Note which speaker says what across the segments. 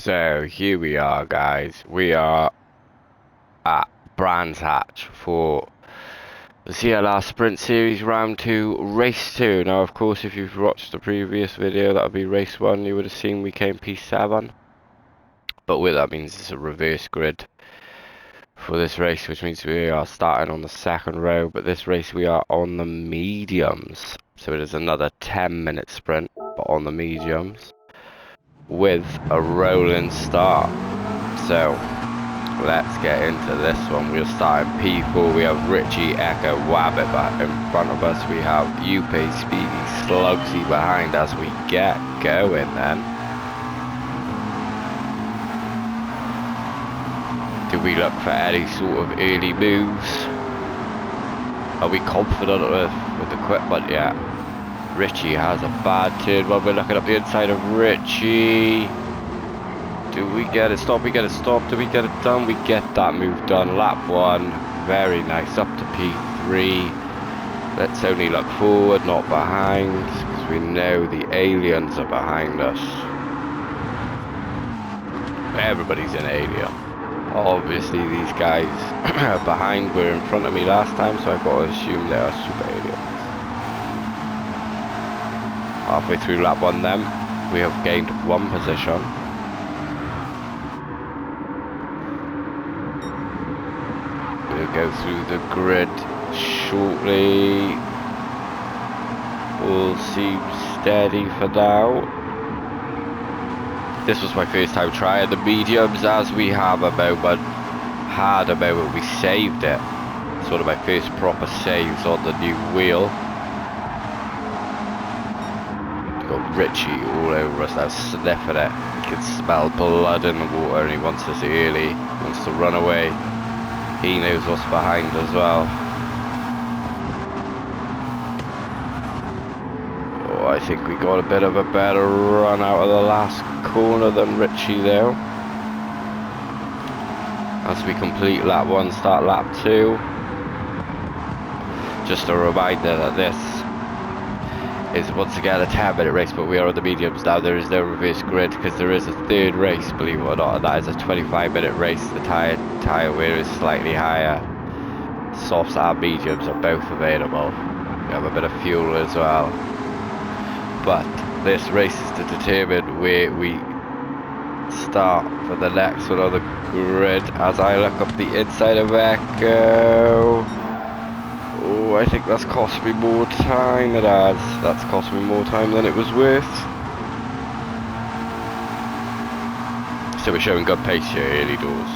Speaker 1: So here we are, guys. We are at Brands Hatch for the CLR Sprint Series Round 2, Race 2. Now, of course, if you've watched the previous video, that would be Race 1, you would have seen we came P7. But what that means is a reverse grid for this race, which means we are starting on the second row. But this race, we are on the mediums. So it is another 10-minute sprint, but on the mediums, with a rolling start. So let's get into this one. We'll start in P4. We have Richie, Echo, Wabbit back in front of us. We have Upe, Speedy, Slugsy behind as we get going then. Do we look for any sort of early moves? Are we confident with equipment yet? Richie has a bad turn when we're looking up the inside of Richie. Do we get it stopped? We get it stopped. Do we get it done? We get that move done. Lap 1. Very nice. Up to P3. Let's only look forward, not behind, because we know the aliens are behind us. Everybody's an alien. Obviously, these guys behind were in front of me last time, so I've got to assume they are super aliens. Halfway through lap 1 then, we have gained 1 position. We'll go through the grid shortly. All seems steady for now. This was my first time trying the mediums, as we have had a moment we saved it. It's one of my first proper saves on the new wheel. Got Richie all over us now, sniffing it. You can smell blood in the water and he wants us early, wants to run away. He knows what's behind as well. Oh, I think we got a bit of a better run out of the last corner than Richie though. As we complete lap 1, start lap 2. Just a reminder that this is once again a 10-minute race, but we are on the mediums now. There is no reverse grid because there is a third race, believe it or not, and that is a 25-minute race. The tyre wear is slightly higher. Softs and mediums are both available. We have a bit of fuel as well. But this race is to determine where we start for the next one on the grid. As I look up the inside of Echo. Oh, I think that's cost me more time, it has. That's cost me more time than it was worth. So we're showing good pace here, early doors.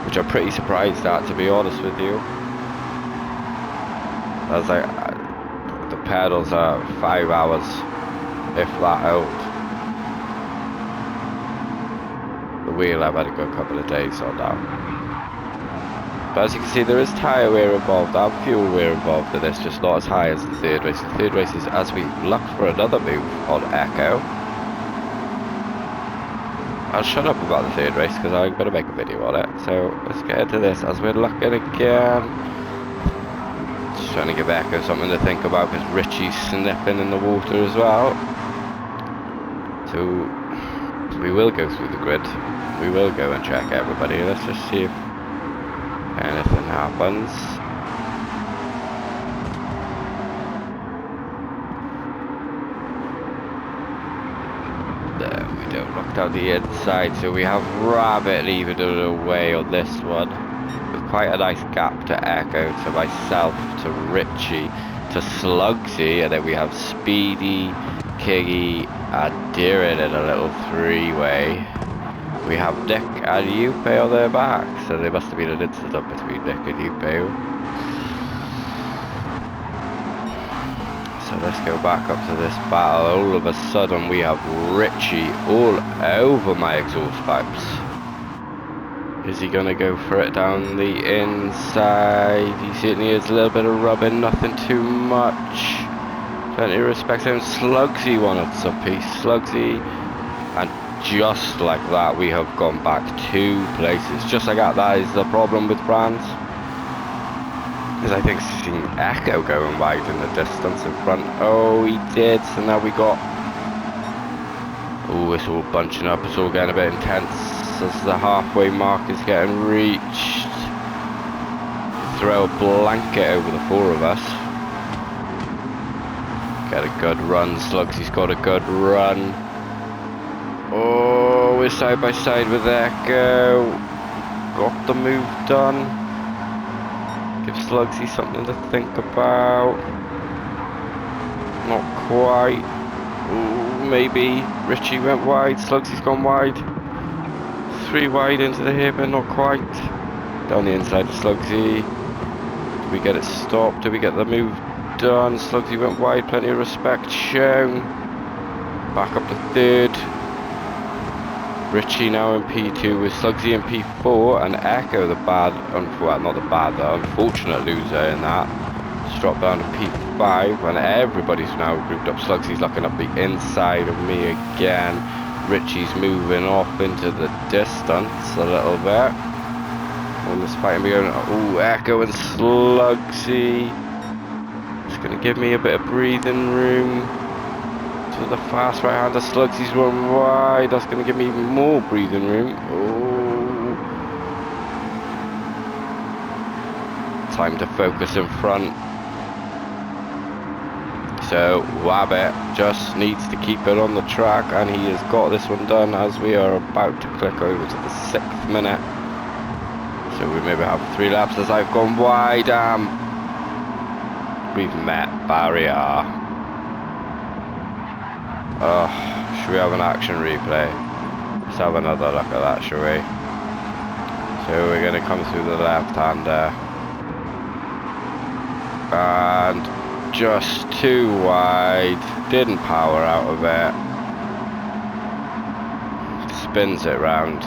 Speaker 1: Which I'm pretty surprised at, to be honest with you. As the pedals are 5 hours, if that out. The wheel I've had a good couple of days on now. But as you can see, there is tyre wear involved and fuel wear involved in this, just not as high as the third race. The third race is as we look for another move on Echo. I'll shut up about the third race because I'm going to make a video on it. So let's get into this as we're looking again. Just trying to give Echo something to think about because Richie's sniffing in the water as well. So we will go through the grid. We will go and check everybody. Let's just see if anything happens. There we don't look down the inside, so we have Rabbit leaving it away on this one. With quite a nice gap to Echo, to myself, to Richie, to Slugsy, and then we have Speedy, Kiggy, and Deering in a little 3-way. We have Nick and Upe on their back, so there must have been an incident between Nick and Upe. So let's go back up to this battle. All of a sudden we have Richie all over my exhaust pipes. Is he going to go for it down the inside? He certainly is. A little bit of rubbing, nothing too much. Plenty of respect to him. Slugsy wanted some peace. Slugsy, and just like that we have gone back 2 places. Just like that, that is the problem with Brands. Because I think seeing Echo going wide in the distance in front. Oh, he did. So now we got Oh, it's all bunching up, it's all getting a bit intense as the halfway mark is getting reached. Throw a blanket over the four of us. Get a good run, Slugsy's got a good run. Oh, we're side by side with Echo. Got the move done. Give Slugsy something to think about. Not quite. Ooh, maybe. Richie went wide, Slugsy's gone wide. 3 wide into the hairpin, not quite. Down the inside of Slugsy. Did we get it stopped? Did we get the move done? Slugsy went wide, plenty of respect shown. Back up to 3rd. Richie now in P2 with Slugsy in P4 and Echo the bad, well not the bad, the unfortunate loser in that. Just dropped down to P5 and everybody's now grouped up. Slugsy's looking up the inside of me again. Richie's moving off into the distance a little bit. All this fighting going on. Oh, Echo and Slugsy. It's going to give me a bit of breathing room. To the fast right hander, Slugsy's run wide. That's going to give me even more breathing room. Oh. Time to focus in front. So Wabbit just needs to keep it on the track, and he has got this one done as we are about to click over to the 6th minute. So we maybe have 3 laps as I've gone wide. We've met barrier. Should we have an action replay? Let's have another look at that, shall we? So we're going to come through the left-hander. And just too wide. Didn't power out of it. Spins it round.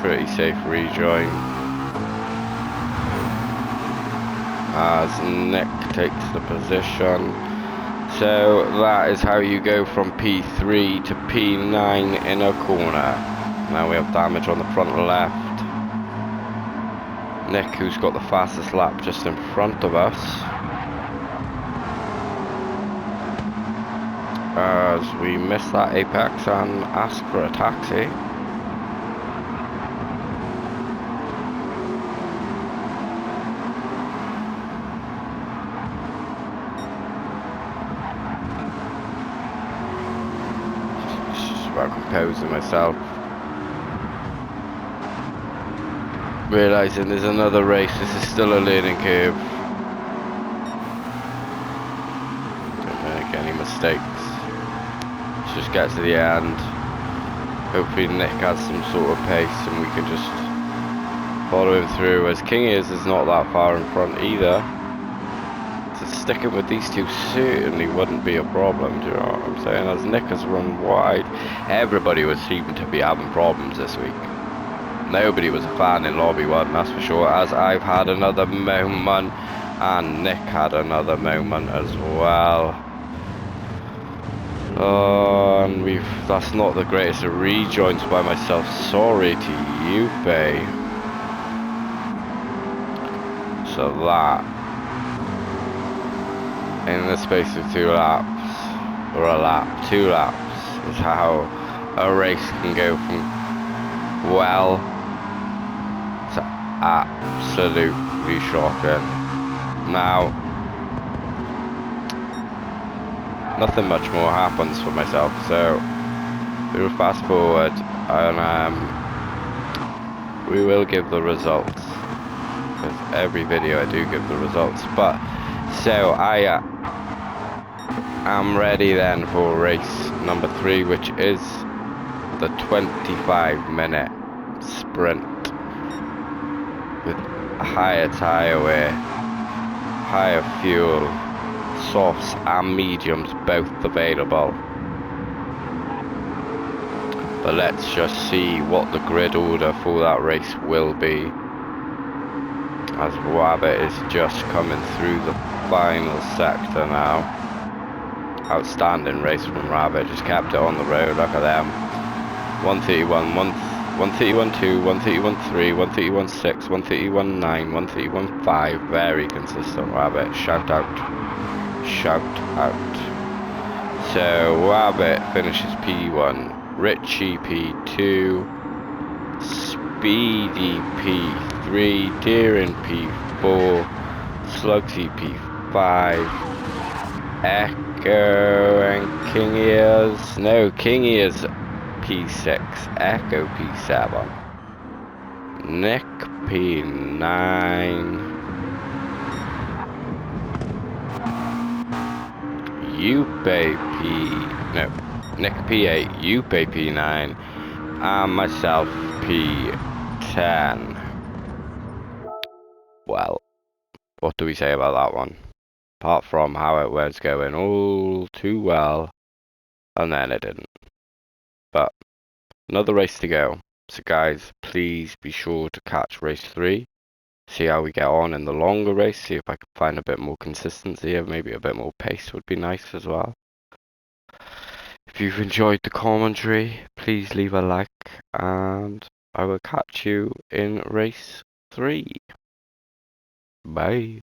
Speaker 1: Pretty safe rejoin. As Nick takes the position. So that is how you go from P3 to P9 in a corner. Now we have damage on the front left. Nick, who's got the fastest lap, just in front of us. As we miss that apex and ask for a taxi. Composing myself, realizing there's another race. This is still a learning curve. Don't make any mistakes. Let's just get to the end. Hopefully Nick has some sort of pace and we can just follow him through, as King is not that far in front either. So sticking with these two certainly wouldn't be a problem, do you know what I'm saying? As Nick has run wide, everybody was seeming to be having problems this week. Nobody was a fan in Lobby 1, that's for sure, as I've had another moment and Nick had another moment as well. And that's not the greatest of rejoins by myself, sorry to you, bae. So that, in the space of 2 laps, or a lap, 2 laps, is how a race can go from well to absolutely shocking. Now, nothing much more happens for myself, so we will fast forward and we will give the results, because every video I do give the results. But so I am ready then for race number 3, which is the 25-minute sprint with higher tyre wear, higher fuel, softs and mediums both available. But let's just see what the grid order for that race will be, as Wabbit is just coming through the final sector now. Outstanding race from Rabbit, just kept it on the road, look at them. 131, 131.2, 131.3, 131.6, 131.9, 131.5, very consistent Rabbit, shout out, shout out. So Wabbit finishes P1, Richie P2, Speedy P3, Deerin P4, Slugsy P5, Echo and King Ears. No, King Ears P6, Echo P7, Nick P9, Nick P8, Yupe P9, and myself P10. Well, what do we say about that one? Apart from how it was going all too well, and then it didn't. But another race to go. So guys, please be sure to catch race 3. See how we get on in the longer race. See if I can find a bit more consistency, or maybe a bit more pace would be nice as well. If you've enjoyed the commentary, please leave a like, and I will catch you in race 3. Bye.